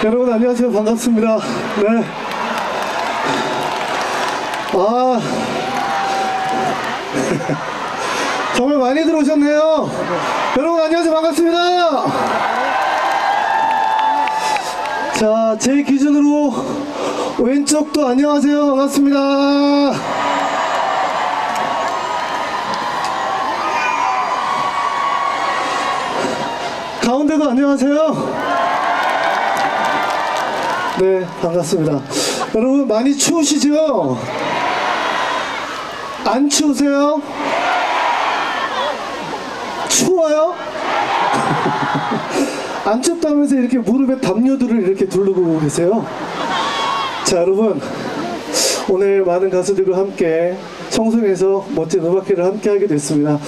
여러분 안녕하세요. 반갑습니다. 네. 정말 많이 들어오셨네요. 여러분 안녕하세요. 반갑습니다. 자, 제 기준으로 왼쪽도 안녕하세요. 반갑습니다. 가운데도 안녕하세요. 네, 반갑습니다. 여러분 많이 추우시죠? 안 추우세요? 추워요? 안 춥다면서 이렇게 무릎에 담요들을 이렇게 두르고 계세요? 자, 여러분 오늘 많은 가수들과 함께 청송에서 멋진 음악회를 함께 하게 됐습니다.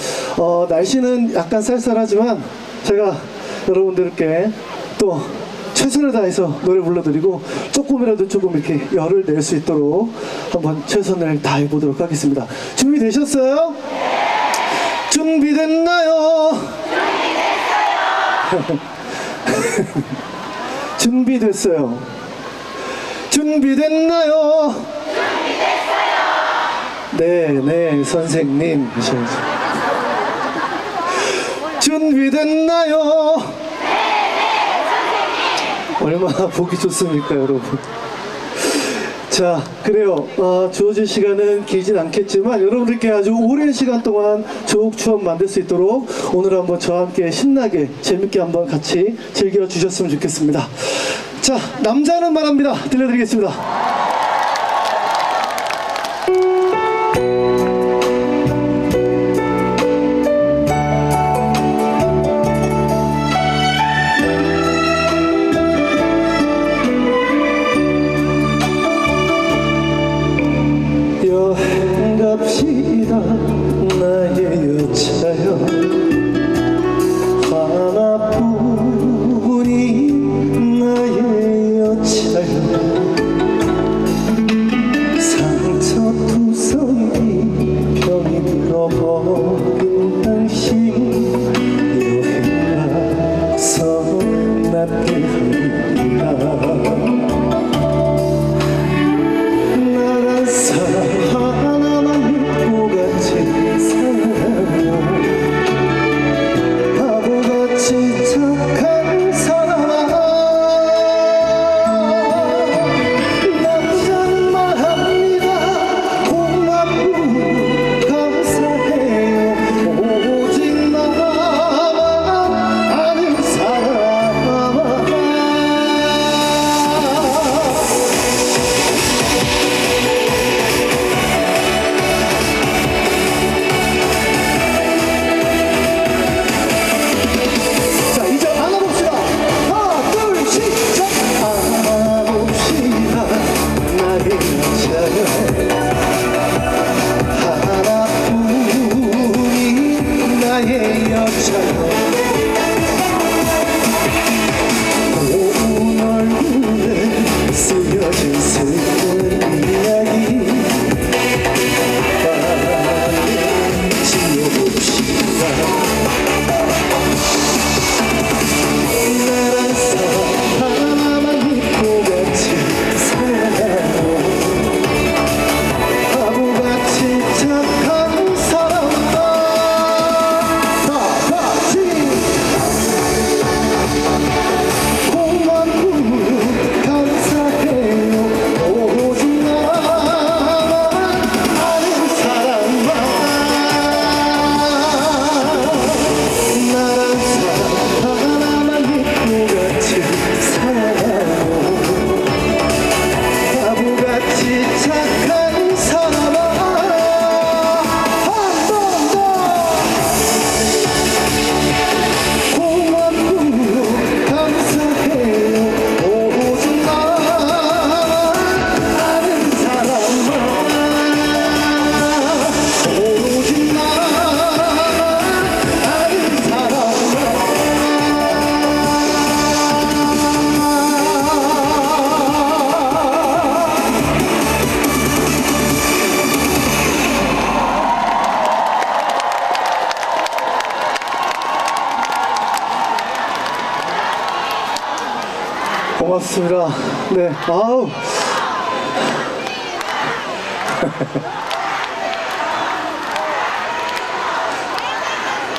날씨는 약간 쌀쌀하지만 제가 여러분들께 또 최선을 다해서 노래 불러드리고 조금이라도 조금 이렇게 열을 낼 수 있도록 한번 최선을 다해 보도록 하겠습니다. 준비되셨어요? 준비됐나요? 준비됐어요. 준비됐나요? 네, 선생님 하셔야죠. 준비됐나요? 얼마나 보기 좋습니까, 여러분? 자, 그래요. 주어진 시간은 길진 않겠지만 여러분들께 아주 오랜 시간 동안 좋은 추억 만들 수 있도록 오늘 한번 저와 함께 신나게 재밌게 한번 같이 즐겨주셨으면 좋겠습니다. 자, 남자는 말합니다. 들려드리겠습니다. 여행 갑시다 나의 여자여 하나뿐인 나의 여자여 상처투성이 병이 들어버린 당신 여행 가서 낫게 하리라 하나만 믿고 같이 살아요 바보같이 착한 사람아 남자는 말합니다 고맙고 감사해요 오직 나만 아는 사람아 고운 얼굴에 쓰여진 슬픈 이야기 바람에 지어봅시다 나라서 하나만 믿고 같이 살아요 바보같이 착한 사람아 다 같이 고맙습니다. 네, 아우.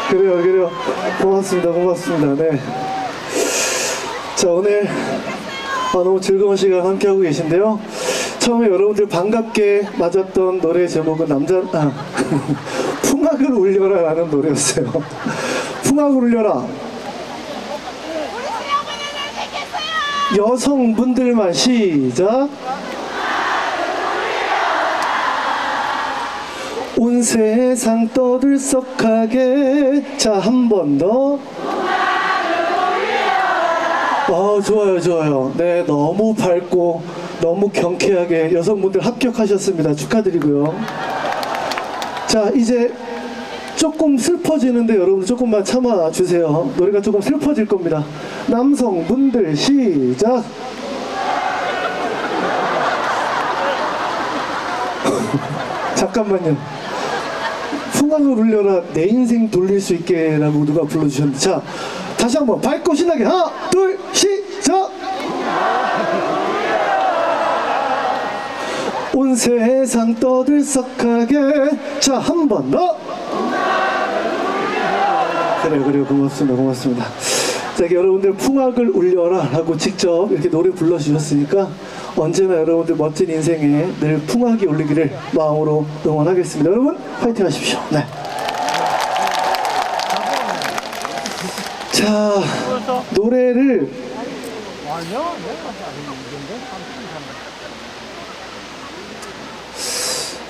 그래요. 고맙습니다. 네. 자, 오늘 너무 즐거운 시간 함께하고 계신데요. 처음에 여러분들 반갑게 맞았던 노래 제목은 풍악을 울려라 라는 노래였어요. 풍악을 울려라. 여성분들만 시작. 온 세상 떠들썩하게. 자, 한 번 더. 좋아요. 네, 너무 밝고 너무 경쾌하게 여성분들 합격하셨습니다. 축하드리고요. 자, 이제 조금 슬퍼지는데 여러분 조금만 참아주세요. 노래가 조금 슬퍼질 겁니다. 남성분들 시작. 잠깐만요. 풍악을 울려라 내 인생 돌릴 수 있게 라고 누가 불러주셨는데, 자, 다시 한번 밝고 신나게 하나 둘 시작. 온 세상 떠들썩하게. 자, 한 번 더. 그래요. 고맙습니다. 자, 여러분들 풍악을 울려라 라고 직접 이렇게 노래 불러주셨으니까 언제나 여러분들 멋진 인생에 늘 풍악이 울리기를 마음으로 응원하겠습니다. 여러분 화이팅 하십시오. 네. 자, 노래를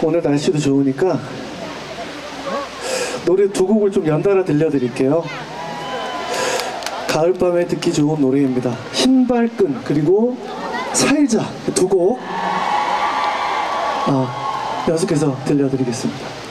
오늘 날씨도 좋으니까 노래 두 곡을 좀 연달아 들려드릴게요. 가을밤에 듣기 좋은 노래입니다. 신발끈 그리고 살자 두 곡 연속해서 들려드리겠습니다.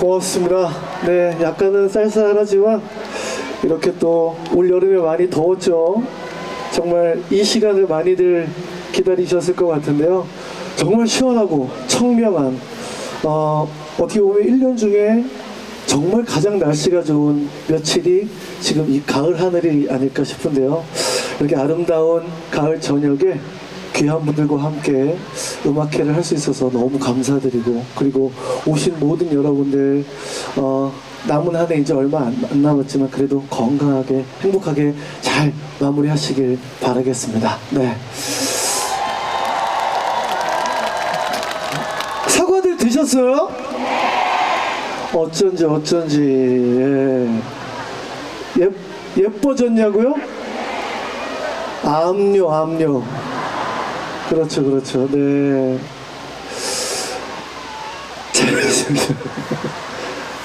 고맙습니다. 네, 약간은 쌀쌀하지만 이렇게 또 올 여름에 많이 더웠죠. 정말 이 시간을 많이들 기다리셨을 것 같은데요. 정말 시원하고 청명한 어떻게 보면 1년 중에 정말 가장 날씨가 좋은 며칠이 지금 이 가을 하늘이 아닐까 싶은데요. 이렇게 아름다운 가을 저녁에 귀한 분들과 함께 음악회를 할 수 있어서 너무 감사드리고, 그리고 오신 모든 여러분들 남은 한 해 이제 얼마 안 남았지만 그래도 건강하게 행복하게 잘 마무리하시길 바라겠습니다. 네. 사과들 드셨어요? 어쩐지 예뻐졌냐고요? 압류. 그렇죠. 네.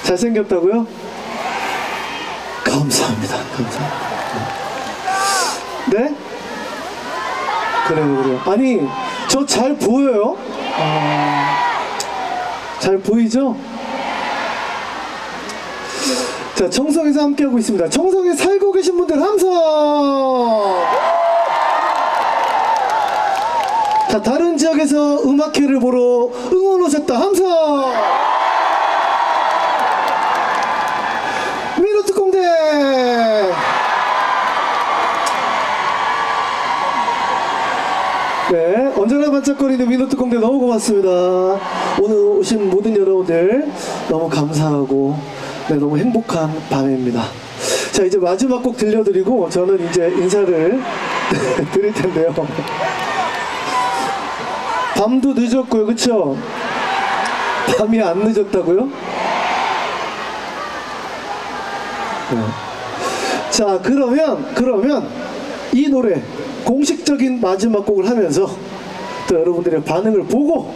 잘생겼다고요? 감사합니다. 네? 그래요. 아니, 저 잘 보여요? 잘 보이죠? 자, 청성에서 함께하고 있습니다. 청성에 살고 계신 분들 함성! 자, 다른 지역에서 음악회를 보러 응원 오셨다 함성! 민호특공대! 네, 언제나 반짝거리는 민호특공대 너무 고맙습니다. 오늘 오신 모든 여러분들 너무 감사하고 너무 행복한 밤입니다. 자, 이제 마지막 곡 들려드리고 저는 이제 인사를 드릴 텐데요. 밤도 늦었고요, 그쵸? 밤이 안 늦었다고요? 네. 자, 그러면 이 노래 공식적인 마지막 곡을 하면서 또 여러분들의 반응을 보고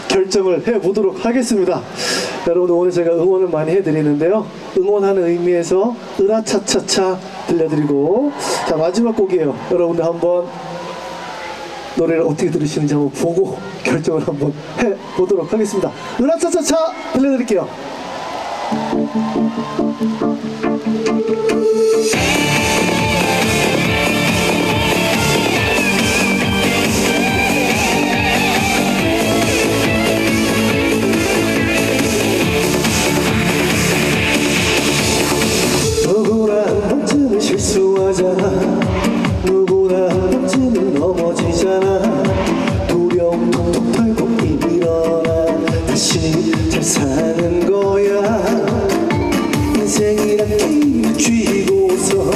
결정을 해보도록 하겠습니다. 여러분, 오늘 제가 응원을 많이 해드리는데요. 응원하는 의미에서 으라차차차 들려드리고, 자, 마지막 곡이에요. 여러분들 한번 노래를 어떻게 들으시는지 한번 보고 결정을 한번 해보도록 하겠습니다. 으라차차차 들려드릴게요. 누구나 한 번쯤은 실수하잖아. 누구나 한 번쯤은 넘어지잖아. 두려움 톡톡 털고 일어나 다시 잘 사는 거야. 인생이란 게임을 쥐고서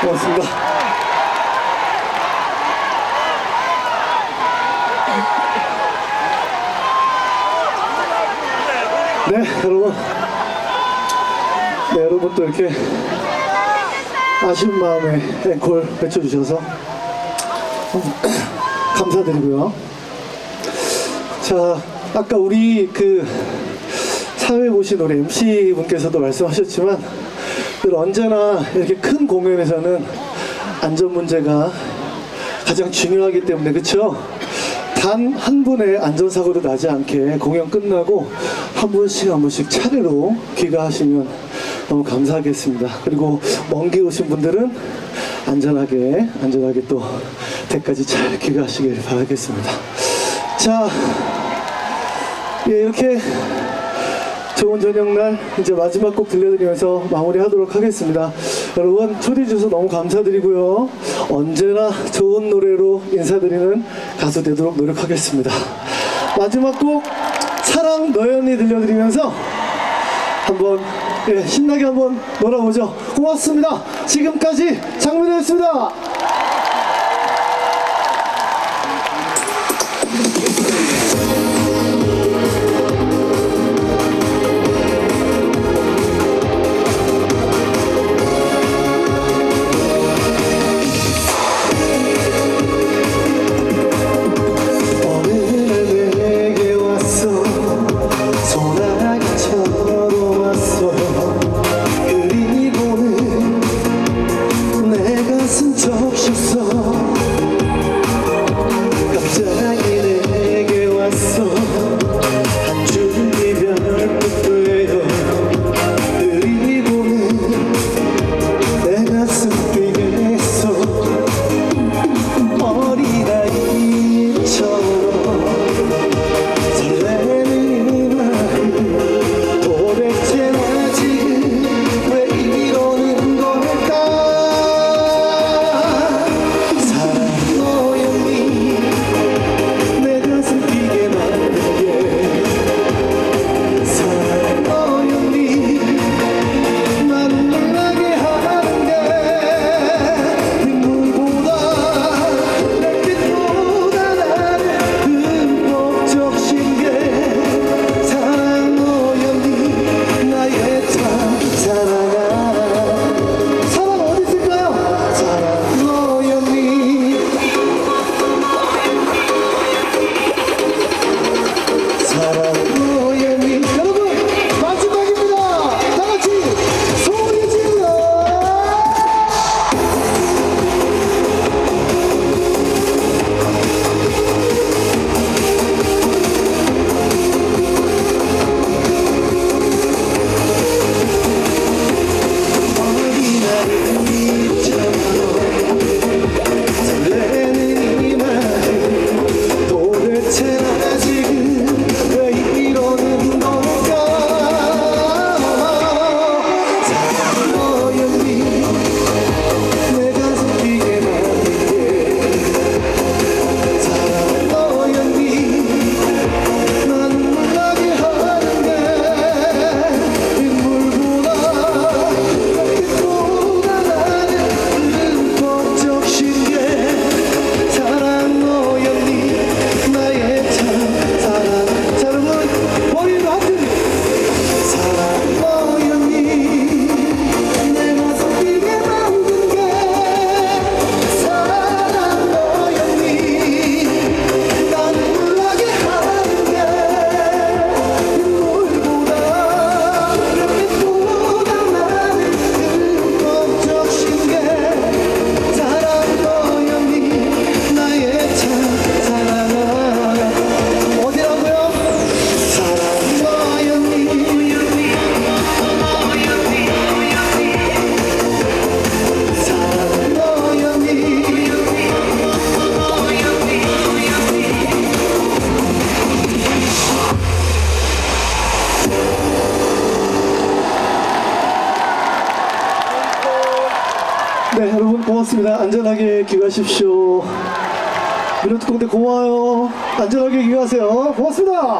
고맙습니다. 네, 여러분. 네, 여러분 또 이렇게 아쉬운 마음에 앵콜 외쳐주셔서 감사드리고요. 자, 아까 우리 그 사회 보신 우리 MC분께서도 말씀하셨지만 늘 언제나 이렇게 큰 공연에서는 안전 문제가 가장 중요하기 때문에, 그렇죠? 단 한 분의 안전사고도 나지 않게 공연 끝나고 한 분씩 차례로 귀가하시면 너무 감사하겠습니다. 그리고 먼 길 오신 분들은 안전하게 또 댁까지 잘 귀가하시길 바라겠습니다. 자, 예, 이렇게 좋은 저녁날 이제 마지막 곡 들려드리면서 마무리하도록 하겠습니다. 여러분 초대해 주셔서 너무 감사드리고요. 언제나 좋은 노래로 인사드리는 가수 되도록 노력하겠습니다. 마지막 곡 사랑 너연이 들려드리면서 한번 신나게 한번 놀아보죠. 고맙습니다. 지금까지 장민호였습니다. 네, 여러분 고맙습니다. 안전하게 귀가하십시오. 미로특공대 고마워요. 안전하게 귀가하세요. 고맙습니다.